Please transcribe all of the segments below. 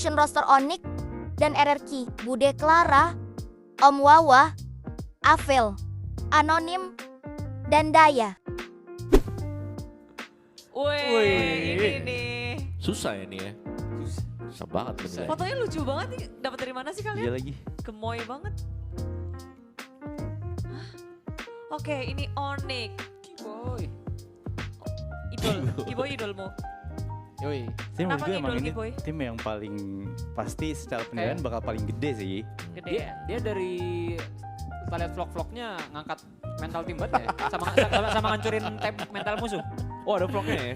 Fusion Roster Onyx, dan RRQ, Bude Clara, Om Wawa, Avel, Anonim, dan Daya. Wih, ini nih. Susah ya ini ya. Susah banget bener. Fotonya lucu banget nih. Dapat dari mana sih Iya kalian? lagi. Gemoy banget. Hah? Oke, ini Onyx. Kiboy. Kiboy idolmu. Yoi. Tapi menurut Kenapa gue emang ngidol ini Kiboy? tim yang paling pasti secara penilaian bakal paling gede sih. Gede Dia, ya. dia dari kita lihat vlog-vlognya ngangkat mental tim banget ya. Sama ngancurin tab mental musuh. Oh ada vlognya ya?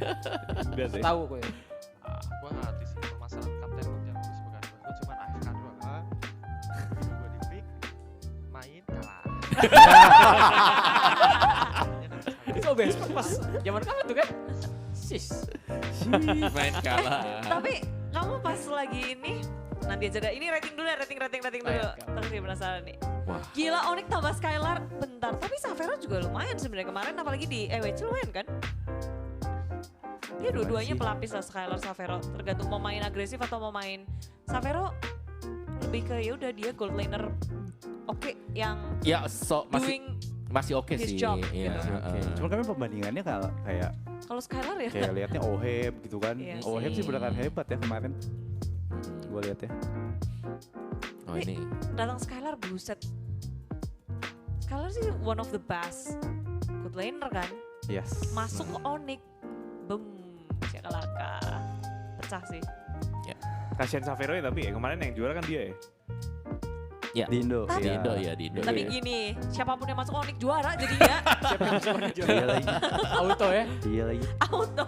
Lihat deh. Tahu gue. Gue nggak ngerti sih permasalahan kapten lo yang bagus bukan. Gue cuma AFK doang. Gue di pick, main kalah. Itu benchmark pas zaman kapan tuh kan? Sis. Main kalah. Tapi kamu pas lagi ini, nanti aja dah. Ini rating dulu ya, rating dulu. Ayo, Terus dia penasaran nih. Wah. Gila Onyx tambah Skylar bentar. Tapi Savero juga lumayan sebenarnya kemarin apalagi di EWC lumayan kan? Dia dua-duanya pelapis lah Skylar Savero. Tergantung mau main agresif atau mau main Savero lebih ke ya udah dia gold laner oke yang Ya masih doing oke his sih. job, Iya. gitu. Oke. Cuman kami pembandingannya kayak kalau Skylar ya. kayak liatnya Oheb gitu kan. Iya Oheb sih. sih beneran hebat ya kemarin. Gue liat ya. Oh ini. Datang Skylar buset. Skylar sih one of the best good laner kan. Yes. Masuk ke Onyx. Boom. Syakalaka. Pecah sih. Kasian Savero ya tapi ya kemarin yang juara kan dia ya. Di Indo. Tapi- Di Indo ya, di Indo. Tapi ya. gini, siapapun yang masuk Onyx juara jadinya Iya lagi. Auto ya. Iya lagi. auto.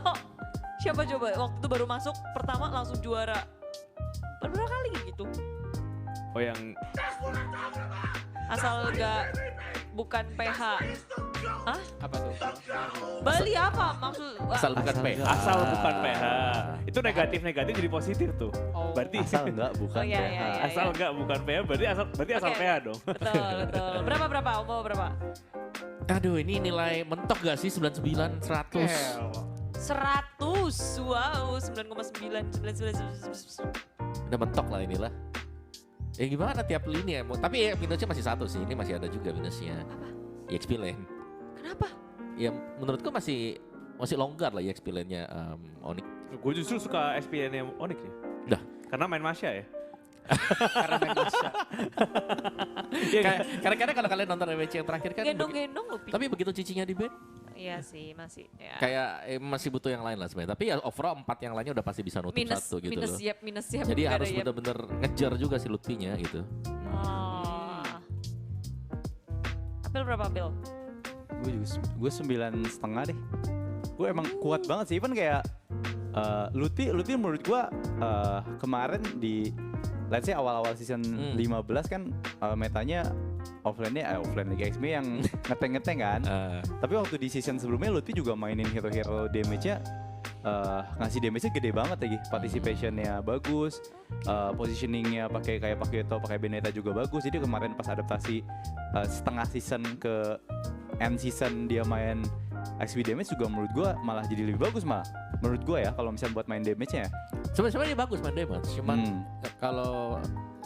Siapa coba waktu itu baru masuk pertama langsung juara. Berapa kali gitu? Oh yang Asal gak bukan PH. Hah? Apa tuh? Bali apa maksud? Asal bukan PH. asal bukan PH. Itu negatif jadi positif tuh. Oh. Berarti Asal enggak bukan Oh, iya, PH. iya, iya. asal enggak bukan PH berarti asal Oke. PH dong. Betul. Berapa? Mau berapa? Aduh ini nilai mentok gak sih 99, 100? 100. Wow, 9,9. Udah mentok lah inilah. Ya gimana tiap lini ya. Tapi ya minusnya masih satu sih. Ini masih ada juga minusnya. EXP lane. Kenapa? Ya menurutku masih longgar lah EXP lane-nya Onyx. Gue justru suka SPN yang Onyx ya. Dah. Karena main Masya ya. Karena main Masya. Kadang-kadang kalau kalian nonton WC yang terakhir kan. Gendong-gendong lu. Tapi begitu cicinya di band, Iya sih, masih. Ya. kayak masih butuh yang lain lah sebenarnya. Tapi ya overall 4 yang lainnya udah pasti bisa nutup satu gitu loh. minus siap. Jadi nggak ada harus yap. bener-bener ngejar juga si Lutfinya gitu. Oh. Apel berapa Apel? Gue 9,5 deh. Gue emang kuat banget sih, even kayak Lutfi menurut gue kemarin di let's say awal-awal season 15 kan metanya offline Liga XP yang ngeteng-ngeteng kan. Tapi waktu di season sebelumnya Lutfi juga mainin hero-hero damage-nya ngasih damage-nya gede banget lagi. Participation-nya bagus, positioning-nya pakai Paketo, pakai Beneta juga bagus. Jadi kemarin pas adaptasi setengah season ke end season dia main XP damage juga menurut gua malah jadi lebih bagus malah. Menurut gua ya kalau misalnya buat main damage-nya ya. Sebenarnya bagus main damage, cuman kalau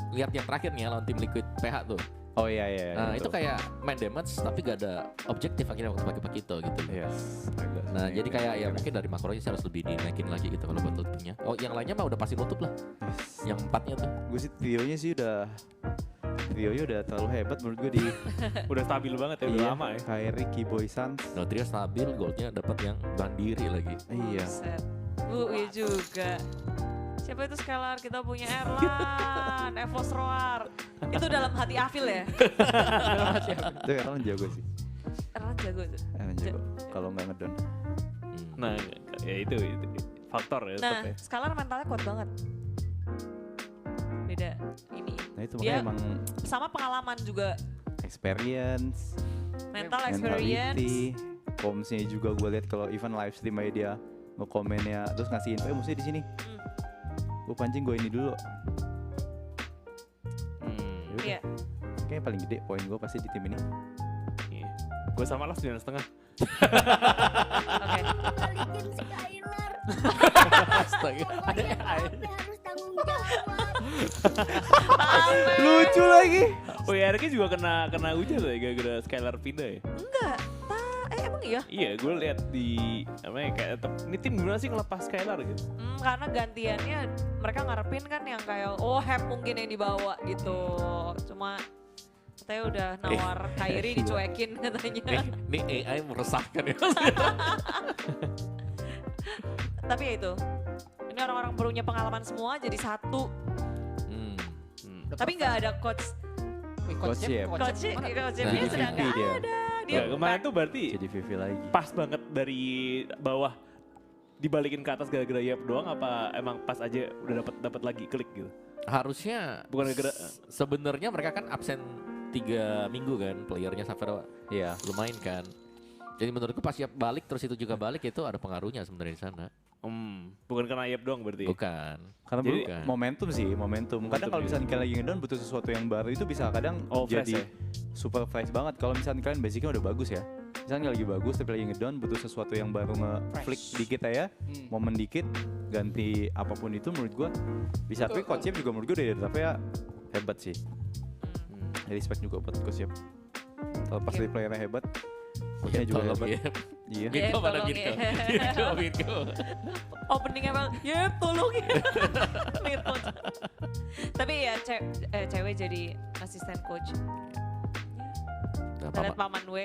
lihat yang terakhirnya lawan tim Liquid PH tuh. Oh iya. Nah, itu kayak main damage tapi gak ada objektif akhirnya waktu pakai Pakito gitu. Nah, jadi kayak ya mungkin dari makronya sih harus lebih dinaikin lagi gitu kalau buat Lutfinya. Oh, yang lainnya mah udah pasti nutup lah. Yang 4-nya tuh. Gue sih trionya sih udah terlalu hebat menurut gue di Udah stabil banget ya, udah lama ya. Kairi, Kiboy Sans. No, trio stabil, goldnya dapat yang mandiri lagi. Iya. Buset. Iya juga. Siapa itu Scalar? Kita punya Erlan, Evos Roar. Itu dalam hati Afil ya? Itu Erlan jago sih. Erlan jago tuh. Erlan jago. Kalau nggak ngedon. Nah, ya itu faktor ya tetap Nah, ya. Scalar mentalnya kuat banget. Beda ini. Nah itu Dia- makanya emang Sama pengalaman juga. experience, Mental experience. mentality, komsnya juga gue lihat kalau event live stream aja dia ngekomennya terus ngasih info musuhnya di sini. Gue pancing gue ini dulu. Yaudah, Iya. kayaknya paling gede poin gue pasti di tim ini. Gue sama lah 9,5. Oke. Balikin Skylar. Astaga. Sampai harus tanggung jawab. Lucu lagi. Oh ya, Erki juga kena hujan tuh ya gara-gara Skylar pindah ya. Enggak. Emang iya? Iya, gue lihat di kayak ini tim gimana sih ngelepas Skylar gitu. Karena gantiannya mereka ngarepin kan yang kayak Hep mungkin yang dibawa gitu. Cuma katanya udah nawar Kyrie dicuekin katanya. Ini AI meresahkan ya. Tapi ya itu. Ini orang-orang punya pengalaman semua jadi satu. Tapi nggak ada coach. Coach Jeb. Coachnya sudah nggak dia. ada. Ya, kemarin tuh berarti Jadi Vivi lagi. pas banget dari bawah dibalikin ke atas gara-gara Yap doang apa emang pas aja udah dapat lagi klik gitu. Harusnya Bukan gara-gara sebenarnya mereka kan absen 3 minggu kan playernya Savero Iya. lumayan kan. Jadi menurutku pas Yap balik terus itu juga balik itu ada pengaruhnya sebenarnya di sana. bukan karena Yap doang berarti. Bukan. Karena Jadi, bukan. Momentum sih, momentum. Kadang kalau misalnya kalian lagi ngedown butuh sesuatu yang baru itu bisa kadang fresh jadi ya? super fresh banget. Kalau misalnya kalian basicnya udah bagus ya. Misalnya lagi bagus tapi lagi ngedown butuh sesuatu yang baru nge-flick dikit ya. Momen dikit ganti apapun itu menurut gua bisa. Tapi Coach Yep juga menurut gua udah tapi ya hebat sih. Respect juga buat Coach Yep. Kalau pas dari playernya hebat, coachnya juga Tolong hebat. ya. Iya. Mirko mana tolong Mirko? ya. Mirko. Openingnya bang, tolong ya. Mirko. Tapi ya cewek jadi asisten coach. Nah, Kita lihat Paman W.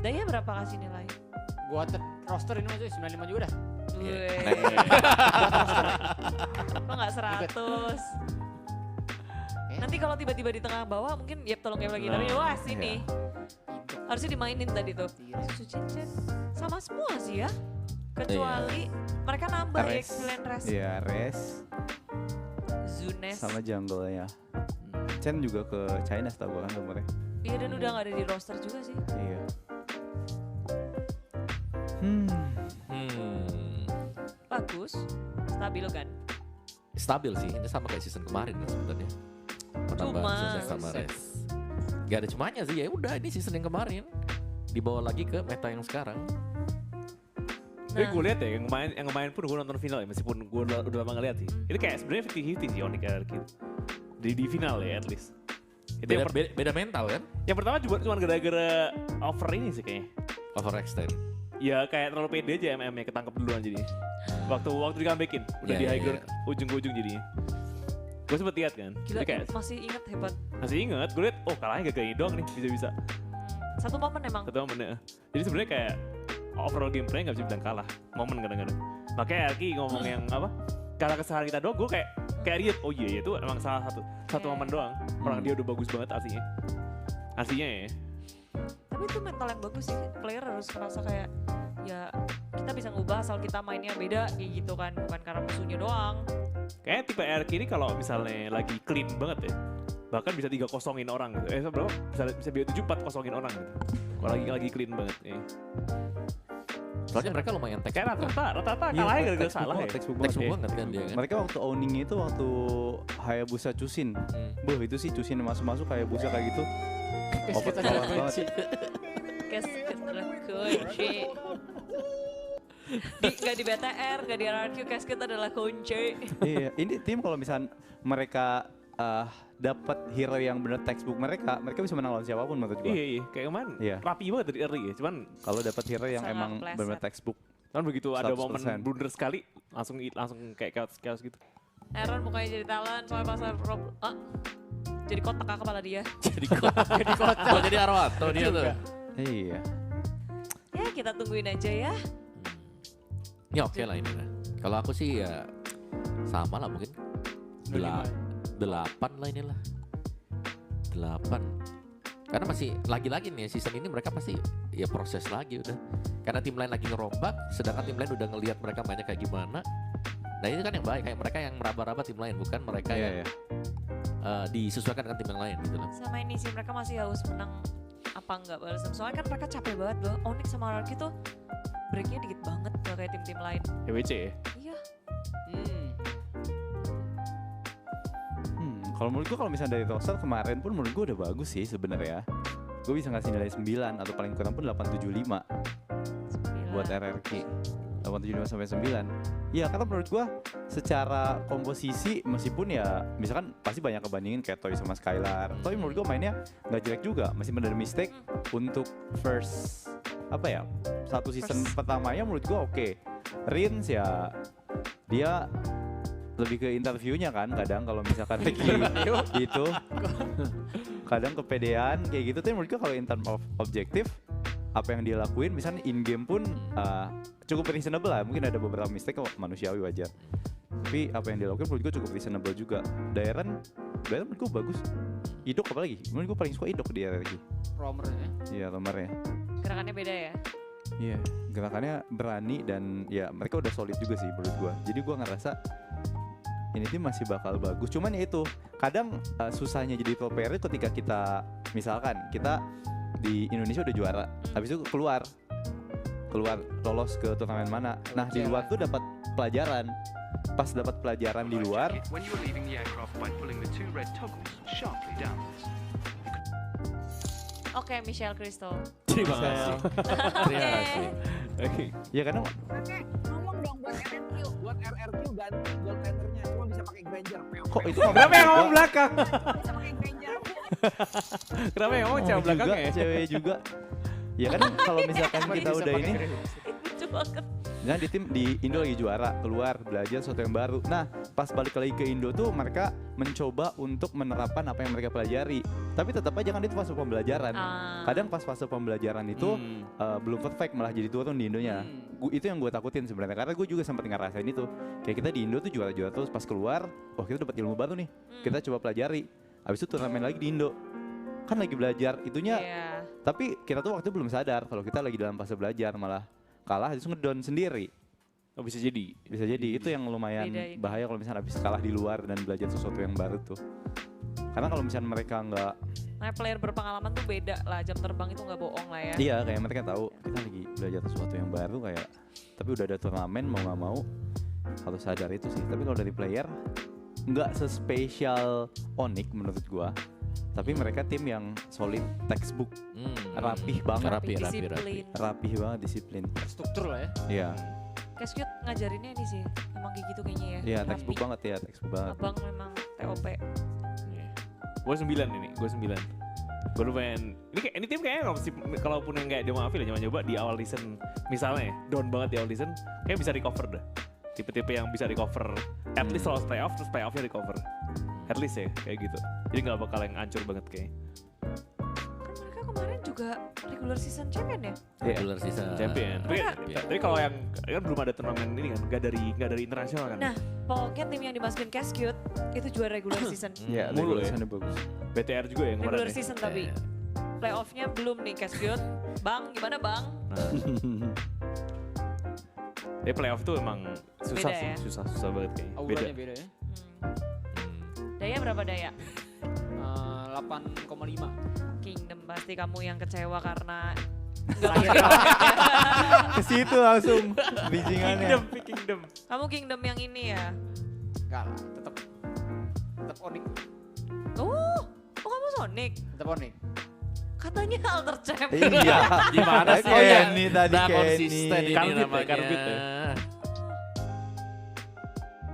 Daya berapa kasih nilai? Gua roster ini aja 95 juga dah. Weh. Lo nggak 100. Nanti kalau tiba-tiba di tengah bawah mungkin tolong lagi. Tapi wah sini. Harusnya dimainin tadi tuh. Susu cincin. Sama semua sih ya. Kecuali mereka nambah ya Excellent Rest. Iya, Res Zunes. sama jungle-nya. Chen juga ke China setahu gua kan kemarin. Iya dan udah gak ada di roster juga sih. Iya. Bagus. Stabil kan. Stabil sih, ini sama kayak season kemarin kan sebenarnya. Menambah Cuma Zunes sama Res. Gak ada cumanya sih, ya udah ini season yang kemarin dibawa lagi ke meta yang sekarang. Tapi gue lihat ya yang kemarin pun gue nonton final ya meskipun gue udah lama ngeliat sih. Itu kayak sebenarnya 50-50 sih Onyx RRQ. Di final ya at least. Itu Beda mental kan? yang pertama cuma gara-gara over ini sih kayaknya. Overextend. Ya kayak terlalu pede aja MM-nya ketangkep duluan jadi. Waktu di comebackin udah Iya, di iya, high ground iya. ujung ke ujung jadinya. Gue sempet lihat kan. gila Jadi kayak masih ingat hebat. masih inget gue lihat kalahnya gak ini doang nih bisa-bisa. Satu momen emang. Satu momennya. Jadi sebenarnya kayak overall gameplay nggak bisa bilang kalah. Momen kadang-kadang. Makanya Erki ngomong yang apa? Kalah kesalahan kita doang. Gue kayak lihat oh iya itu emang salah satu momen doang. Orang dia udah bagus banget aslinya. Aslinya ya. Tapi itu mental yang bagus sih. Player harus ngerasa kayak ya kita bisa ngubah asal kita mainnya beda kayak gitu kan. Bukan karena musuhnya doang. Kayaknya tipe Erki ini kalau misalnya lagi clean banget ya. Bahkan bisa 3-0-in orang gitu. Berapa? Bisa 7-4-0-in orang gitu. Kalau lagi clean banget. Ya. Soalnya mereka lumayan teks. Kayak rata-rata kalahnya gara-gara salah ya. Textbook Textbook banget. banget kan dia kan. Mereka waktu owningnya itu waktu Hayabusa Chusin. Boh itu sih Chusin masuk-masuk Hayabusa kayak gitu. Kita Over jalan banget. kunci. Kes adalah kunci. Gak di BTR, gak di RRQ, Casket adalah kunci. Iya, ini tim kalau misalnya mereka dapat hero yang bener textbook mereka bisa menang lawan siapapun menurut gua. Iya, kayak kemarin Iya. rapi banget dari early ya. Cuman Kalau dapat hero yang Sangat emang meleset. bener textbook. begitu ada 100%. momen blunder sekali langsung kayak chaos gitu. Aaron mukanya jadi talent, soalnya pasal Rob. Jadi kotak kepala dia. Jadi kota. Oh, jadi Arwato dia tuh. Iya. Ya kita tungguin aja ya. Ya oke lah ini lah. Kalau aku sih ya sama lah mungkin. 8 lah inilah. 8. Karena masih lagi-lagi nih season ini mereka pasti ya proses lagi udah. Karena tim lain lagi ngerombak, sedangkan tim lain udah ngelihat mereka mainnya kayak gimana. Nah itu kan yang baik, kayak mereka yang meraba-raba tim lain, bukan mereka yang disesuaikan dengan tim yang lain gitu loh. Sama ini sih mereka masih harus menang apa enggak balasan. Soalnya kan mereka capek banget loh. Onyx sama RRQ tuh breaknya dikit banget gak kayak tim-tim lain. WC ya. Iya. Kalau menurut gua kalau misalnya dari roster kemarin pun menurut gua udah bagus sih sebenarnya. gue bisa ngasih nilai 9 atau paling kurang pun 8,75 buat RRQ. 8,75 sampai 9. Iya, karena menurut gue secara komposisi meskipun ya misalkan pasti banyak kebandingin kayak Toy sama Skylar. Tapi menurut gue mainnya nggak jelek juga, masih ada mistake untuk first apa ya? Satu season pertamanya menurut gue oke. Rins ya dia lebih ke interviewnya kan kadang kalau misalkan lagi gitu. Kadang kepedean kayak gitu, tapi menurut gue kalau in term of objektif apa yang dia lakuin misalnya in game pun cukup reasonable lah. Mungkin ada beberapa mistake manusiawi wajar, tapi apa yang dia lakuin menurut gue cukup reasonable juga. Dairen menurut gue bagus. Idok apalagi, menurut gue paling suka Idok di RRQ. Romernya. Iya, romernya. Gerakannya beda ya? Iya, gerakannya berani dan ya mereka udah solid juga sih menurut gue. Jadi gue ngerasa ini tim masih bakal bagus. Cuman ya itu kadang susahnya jadi pro player ketika kita misalkan kita di Indonesia udah juara, habis itu keluar lolos ke turnamen mana. Nah di luar tuh dapat pelajaran. Pas dapat pelajaran di luar. Oke, Michelle Crystal. Terima kasih. Terima kasih. Oke. Ya kadang Oke, ngomong dong buat RRQ. Buat RRQ ganti goaltendernya cuma bisa pakai Granger. kok itu Kenapa yang ngomong belakang? Bisa pakai Granger. Kenapa yang ngomong cewek belakang juga, ya? cewek juga. Ya kan kalau misalkan kita udah ini Lucu banget. nah di tim di Indo lagi juara, keluar belajar sesuatu yang baru. Nah pas balik lagi ke Indo tuh mereka mencoba untuk menerapkan apa yang mereka pelajari. Tapi tetap aja kan itu fase pembelajaran. Kadang pas fase pembelajaran itu belum perfect, malah jadi turun di Indonya. Itu yang gue takutin sebenarnya, karena gue juga sempat ngerasain itu. Kayak kita di Indo tuh juara-juara terus, pas keluar, wah kita dapat ilmu baru nih. Kita coba pelajari. Habis itu turnamen lagi di Indo. Kan lagi belajar itunya. Tapi kita tuh waktu itu belum sadar kalau kita lagi dalam fase belajar, malah kalah terus ngedon sendiri. Oh bisa jadi. Bisa jadi itu yang lumayan bahaya kalau misalnya habis kalah di luar dan belajar sesuatu yang baru tuh. Karena kalau misalnya mereka nggak, Nah, player berpengalaman tuh beda lah, jam terbang itu nggak bohong lah ya. iya kayak mereka tahu kita lagi belajar sesuatu yang baru kayak, tapi udah ada turnamen mau nggak mau harus sadar itu sih. Tapi kalau dari player nggak sespesial Onyx menurut gua, tapi mereka tim yang solid, textbook, rapih banget, rapih banget, disiplin, struktur lah ya. Iya. Cascute ngajarinnya ini sih, emang kayak gitu kayaknya ya. Iya, Rapi. textbook banget ya, textbook banget. Abang memang TOP. Gue 9 ini, gue 9. Gue lumayan, ini tim kayaknya kalaupun yang kayak dia mau ya nyoba di awal season misalnya ya, down banget di awal season, kayak bisa recover dah. Tipe-tipe yang bisa recover, at least lolos playoff, terus playoffnya recover. At least ya, kayak gitu. Jadi gak bakal yang hancur banget kayaknya. Kan mereka kemarin juga regular season champion ya? Regular season. Champion. Tapi kalau yang kan belum ada turnamen ini kan, gak dari internasional kan. Nah, pokoknya tim yang dimasukin Cascute itu juara regular season. Iya, Mulu regular ya. season bagus. BTR juga yang kemarin Regular ya. season tapi playoffnya belum nih Cascute. Bang, gimana bang? Tapi playoff tuh emang susah Beda sih, ya? susah banget kayaknya. Auranya beda ya. Daya berapa Daya? 8,5. Kingdom pasti kamu yang kecewa karena Ke situ langsung bridgingannya. Kingdom. kamu Kingdom yang ini ya. Enggak lah, tetap Onyx. Oh kamu Sonic. Tetap Onyx. Katanya Alter Champ. Iya. Gimana sih? Kenny tadi Nah, Kenny. konsisten ini Karbit ya, namanya. Karbit ya.